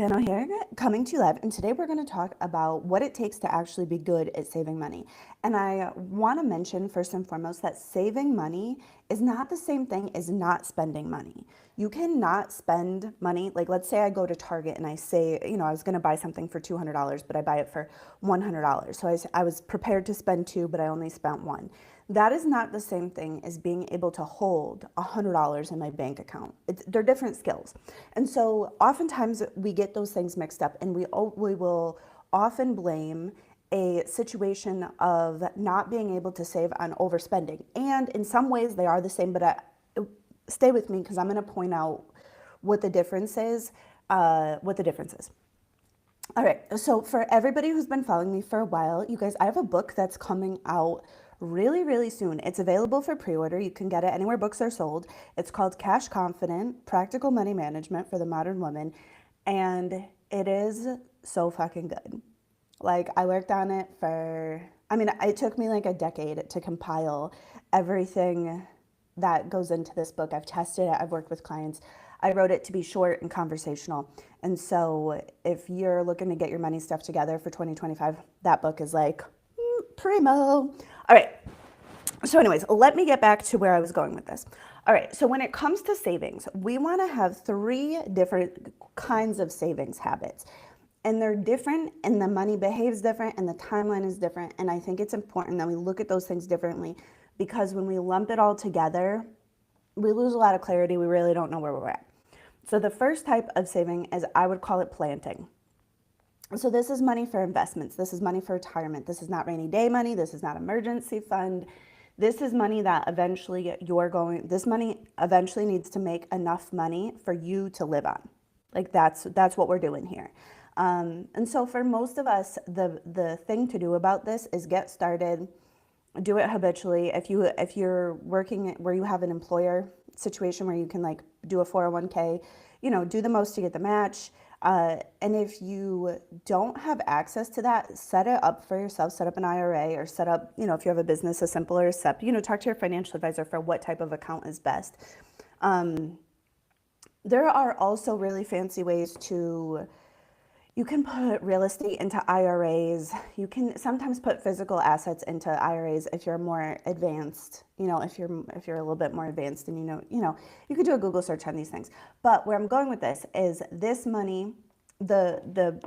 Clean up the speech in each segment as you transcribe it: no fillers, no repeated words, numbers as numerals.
Piano here, coming to you live, and today we're going to talk about what it takes to actually be good at saving money. And I want to mention first and foremost that saving money is not the same thing as not spending money. You cannot spend money, like let's say I go to Target and I say, I was going to buy something for $200, but I buy it for $100. So I was prepared to spend two, but I only spent one. That is not the same thing as being able to hold $100 in my bank account. They're different skills. And so oftentimes we get those things mixed up, and we will often blame a situation of not being able to save on overspending. And in some ways they are the same, but stay with me because I'm going to point out what the difference is. All right, so for everybody who's been following me for a while, you guys, I have a book that's coming out really, really soon. It's available for pre-order. You can get it anywhere books are sold. It's called Cash Confident, Practical Money Management for the Modern Woman, and it is so fucking good. Like, I worked on it it took me like a decade to compile everything that goes into this book. I've tested it, I've worked with clients. I wrote it to be short and conversational. And so if you're looking to get your money stuff together for 2025, that book is like primo. All right. So anyways, let me get back to where I was going with this. All right. So when it comes to savings, we want to have three different kinds of savings habits. And they're different, and the money behaves different, and the timeline is different. And I think it's important that we look at those things differently, because when we lump it all together, we lose a lot of clarity. We really don't know where we're at. So the first type of saving is, I would call it planting. So this is money for investments. This is money for retirement. This is not rainy day money. This is not emergency fund. This is money that eventually this money eventually needs to make enough money for you to live on. Like that's what we're doing here. And so for most of us, the thing to do about this is get started, do it habitually. If you're working where you have an employer situation where you can like do a 401k, do the most to get the match. And if you don't have access to that, set it up for yourself, set up an IRA, or set up, if you have a business, a simpler step, talk to your financial advisor for what type of account is best. There are also really fancy ways you can put real estate into IRAs. You can sometimes put physical assets into IRAs if you're more advanced, if you're a little bit more advanced, and you could do a Google search on these things. But where I'm going with this is this money, the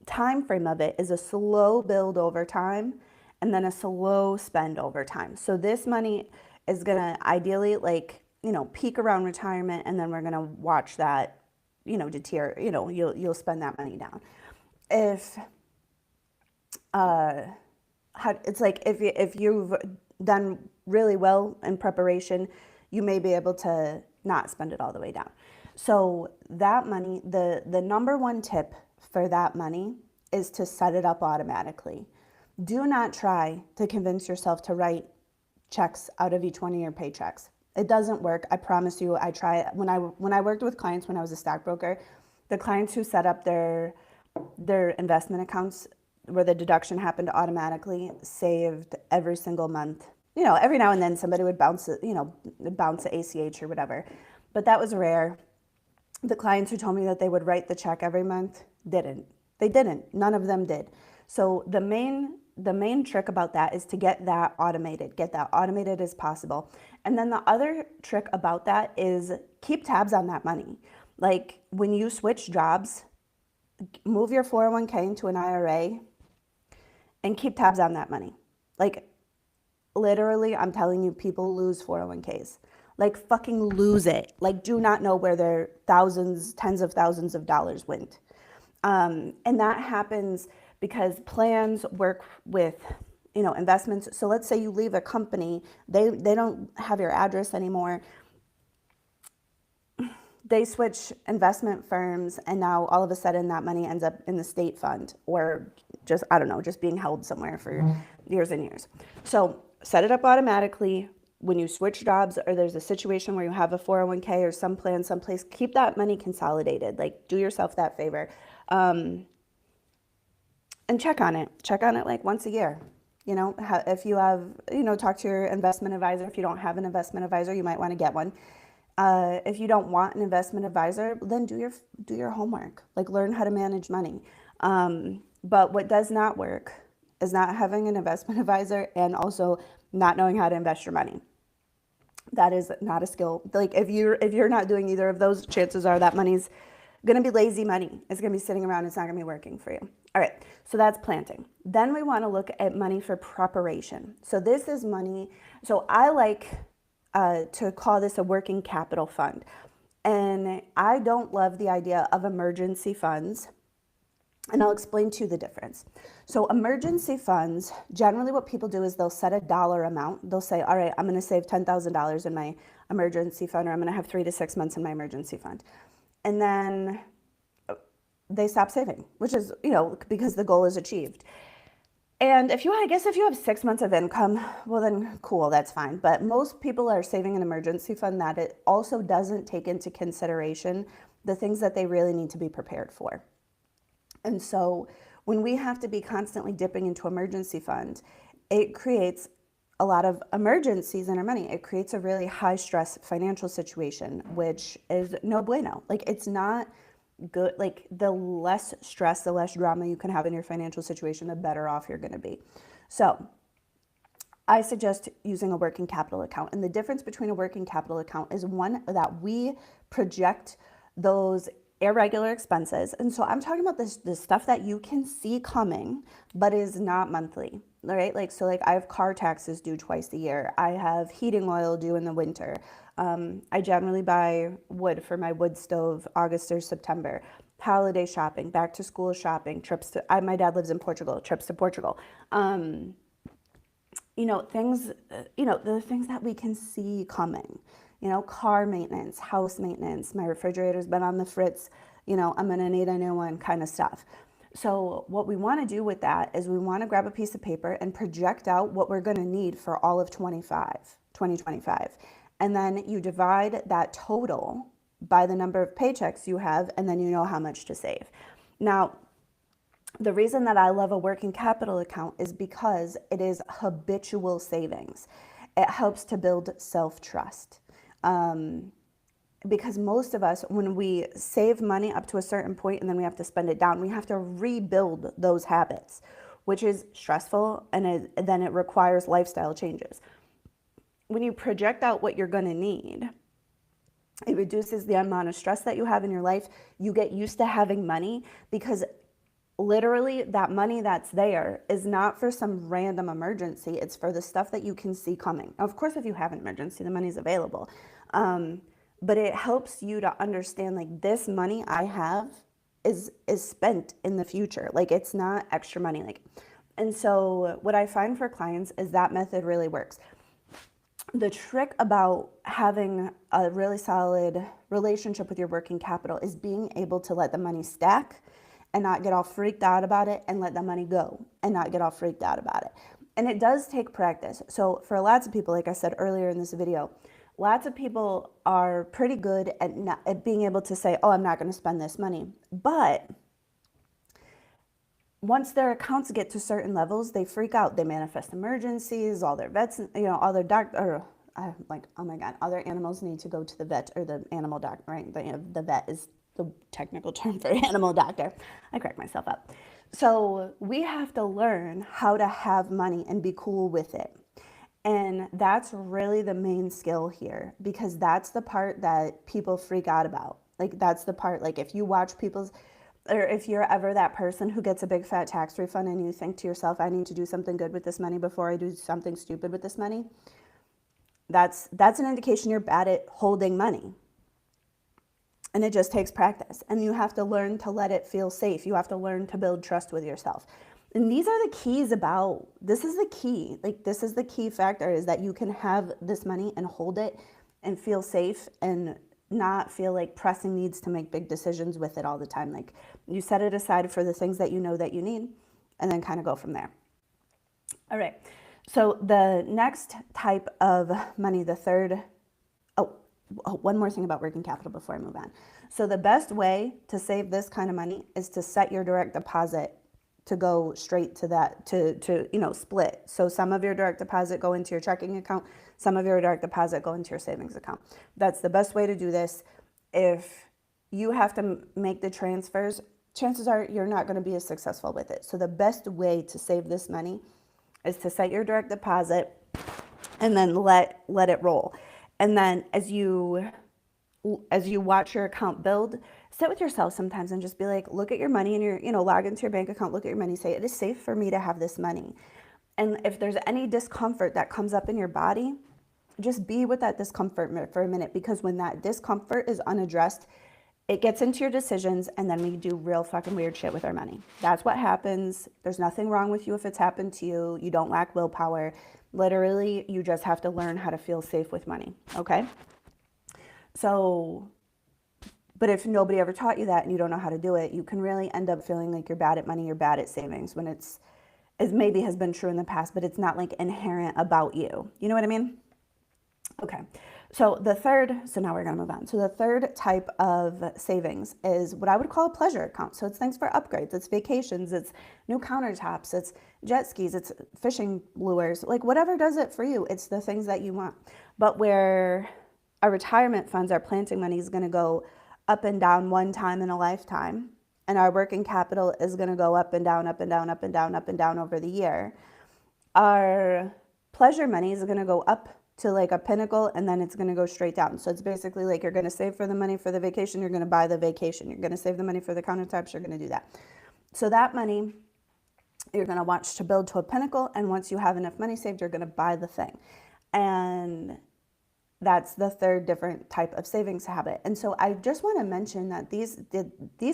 time frame of it is a slow build over time and then a slow spend over time. So this money is gonna ideally peak around retirement, and then we're gonna watch that deteriorate, you'll spend that money down. It's like if you've done really well in preparation, you may be able to not spend it all the way down. So that money, the number one tip for that money is to set it up automatically. Do not try to convince yourself to write checks out of each one of your paychecks. It doesn't work. I promise you. I try it. When I worked with clients when I was a stockbroker, the clients who set up their investment accounts where the deduction happened automatically saved every single month. Every now and then somebody would bounce the ACH or whatever, but that was rare. The clients who told me that they would write the check every month didn't. They didn't. None of them did. So the main trick about that is to get that automated as possible. And then the other trick about that is keep tabs on that money. Like when you switch jobs, move your 401k into an IRA and keep tabs on that money. Like literally, I'm telling you, people lose 401ks. Like fucking lose it. Like do not know where their tens of thousands of dollars went. And that happens because plans work with, investments. So let's say you leave a company, they don't have your address anymore. They switch investment firms, and now all of a sudden that money ends up in the state fund, or just, just being held somewhere for years and years. So set it up automatically. When you switch jobs, or there's a situation where you have a 401k or some plan someplace, keep that money consolidated. Like do yourself that favor. And check on it like once a year. If you have, talk to your investment advisor. If you don't have an investment advisor, you might want to get one. If you don't want an investment advisor, then do your homework. Like learn how to manage money. But what does not work is not having an investment advisor and also not knowing how to invest your money. That is not a skill. Like if you're not doing either of those, chances are that money's going to be lazy money. It's going to be sitting around. It's not going to be working for you. All right. So that's planting. Then we want to look at money for preparation. So this is money. So I like to call this a working capital fund. And I don't love the idea of emergency funds. And I'll explain to you the difference. So emergency funds, generally what people do is they'll set a dollar amount. They'll say, all right, I'm going to save $10,000 in my emergency fund, or I'm going to have 3 to 6 months in my emergency fund. And then they stop saving, which is, because the goal is achieved. And if you have 6 months of income, well then cool, that's fine. But most people are saving an emergency fund that it also doesn't take into consideration the things that they really need to be prepared for. And so when we have to be constantly dipping into emergency fund, it creates a lot of emergencies in our money. It creates a really high stress financial situation, which is no bueno. Like it's not good. Like the less stress, the less drama you can have in your financial situation, the better off you're going to be. So I suggest using a working capital account. And the difference between a working capital account is one that we project those irregular expenses. And so I'm talking about this stuff that you can see coming, but is not monthly, right? So I have car taxes due twice a year. I have heating oil due in the winter. I generally buy wood for my wood stove August or September. Holiday shopping, back to school shopping, trips to, my dad lives in Portugal, trips to Portugal. Things, the things that we can see coming. Car maintenance, house maintenance, my refrigerator's been on the fritz, I'm gonna need a new one kind of stuff. So what we wanna do with that is we wanna grab a piece of paper and project out what we're gonna need for all of 2025. And then you divide that total by the number of paychecks you have, and then you know how much to save. Now, the reason that I love a working capital account is because it is habitual savings. It helps to build self-trust. Because most of us, when we save money up to a certain point and then we have to spend it down, we have to rebuild those habits, which is stressful, and then it requires lifestyle changes. When you project out what you're going to need, it reduces the amount of stress that you have in your life. You get used to having money because literally that money that's there is not for some random emergency. It's for the stuff that you can see coming. Of course, if you have an emergency, the money's available. But it helps you to understand this money I have is spent in the future. It's not extra money. And so what I find for clients is that method really works. The trick about having a really solid relationship with your working capital is being able to let the money stack and not get all freaked out about it, and let the money go and not get all freaked out about it. And it does take practice. So for lots of people, like I said earlier in this video, lots of people are pretty good at being able to say, oh, I'm not going to spend this money. But once their accounts get to certain levels, they freak out. They manifest emergencies, all their vets, all their doctor, oh my God, all their animals need to go to the vet, or the animal doctor, right? The vet is the technical term for animal doctor. I crack myself up. So we have to learn how to have money and be cool with it. And that's really the main skill here, because that's the part that people freak out about. That's the part, if you watch or if you're ever that person who gets a big fat tax refund and you think to yourself, I need to do something good with this money before I do something stupid with this money, that's an indication you're bad at holding money. And it just takes practice. And you have to learn to let it feel safe. You have to learn to build trust with yourself. And these are the keys this is the key. This is the key factor, is that you can have this money and hold it and feel safe and not feel like pressing needs to make big decisions with it all the time. You set it aside for the things that you know that you need, and then kind of go from there. All right. So the next type of money, the third, one more thing about working capital before I move on. So the best way to save this kind of money is to set your direct deposit to go straight to that, to split. So some of your direct deposit go into your checking account, some of your direct deposit go into your savings account. That's the best way to do this. If you have to make the transfers, chances are you're not going to be as successful with it. So the best way to save this money is to set your direct deposit and then let it roll. And then as you watch your account build, sit with yourself sometimes and just be like, look at your money and log into your bank account, look at your money, say, it is safe for me to have this money. And if there's any discomfort that comes up in your body, just be with that discomfort for a minute, because when that discomfort is unaddressed, it gets into your decisions, and then we do real fucking weird shit with our money. That's what happens. There's nothing wrong with you if it's happened to you. You don't lack willpower. Literally, you just have to learn how to feel safe with money, okay? So, but if nobody ever taught you that and you don't know how to do it, you can really end up feeling like you're bad at money, you're bad at savings, when it maybe has been true in the past, but it's not like inherent about you. You know what I mean? Okay. So now we're going to move on. So the third type of savings is what I would call a pleasure account. So it's things for upgrades, it's vacations, it's new countertops, it's jet skis, it's fishing lures, like whatever does it for you. It's the things that you want. But where our retirement funds, our planting money is going to go up and down one time in a lifetime, and our working capital is going to go up and down, up and down, up and down, up and down over the year. Our pleasure money is going to go up to like a pinnacle, and then it's going to go straight down. So it's basically like you're going to save for the money for the vacation, you're going to buy the vacation. You're going to save the money for the countertops, you're going to do that. So that money you're going to watch to build to a pinnacle, and once you have enough money saved, you're going to buy the thing. And that's the third different type of savings habit. And so I just want to mention that these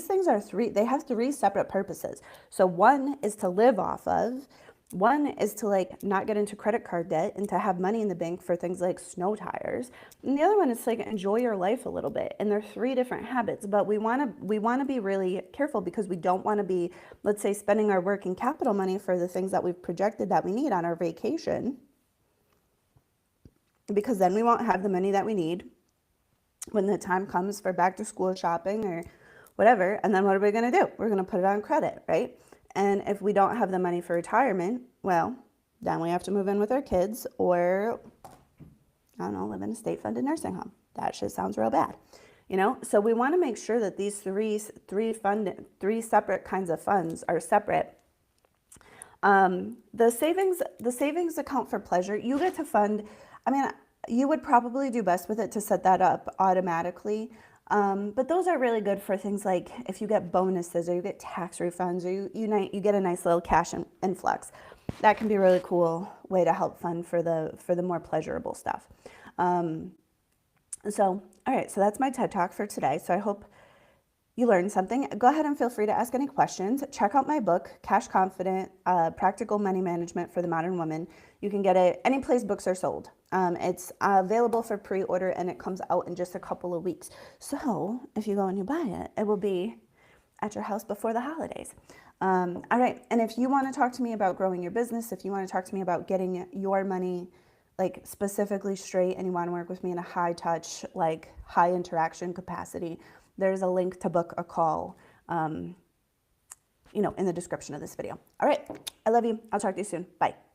things they have three separate purposes. So one is to live off of. One is to like not get into credit card debt and to have money in the bank for things like snow tires. And the other one is to like enjoy your life a little bit. And they're three different habits, but we want to be really careful, because we don't want to be, let's say, spending our working capital money for the things that we've projected that we need on our vacation, because then we won't have the money that we need when the time comes for back to school shopping or whatever. And then what are we going to do? We're going to put it on credit, right? And if we don't have the money for retirement, well, then we have to move in with our kids, or, I don't know, live in a state-funded nursing home. That shit sounds real bad, So we want to make sure that these three separate kinds of funds are separate. The savings account for pleasure, you get to fund. I mean, you would probably do best with it to set that up automatically. But those are really good for things like if you get bonuses or you get tax refunds, or you get a nice little cash influx. That can be a really cool way to help fund for the more pleasurable stuff. All right, so that's my TED Talk for today. So I hope you learned something. Go ahead and feel free to ask any questions. Check out my book, Cash Confident, Practical Money Management for the Modern Woman. You can get it any place books are sold. It's available for pre-order, and it comes out in just a couple of weeks. So if you go and you buy it, it will be at your house before the holidays. All right, and if you want to talk to me about growing your business, if you want to talk to me about getting your money like specifically straight, and you want to work with me in a high touch, like high interaction capacity, there's a link to book a call, in the description of this video. All right, I love you. I'll talk to you soon. Bye.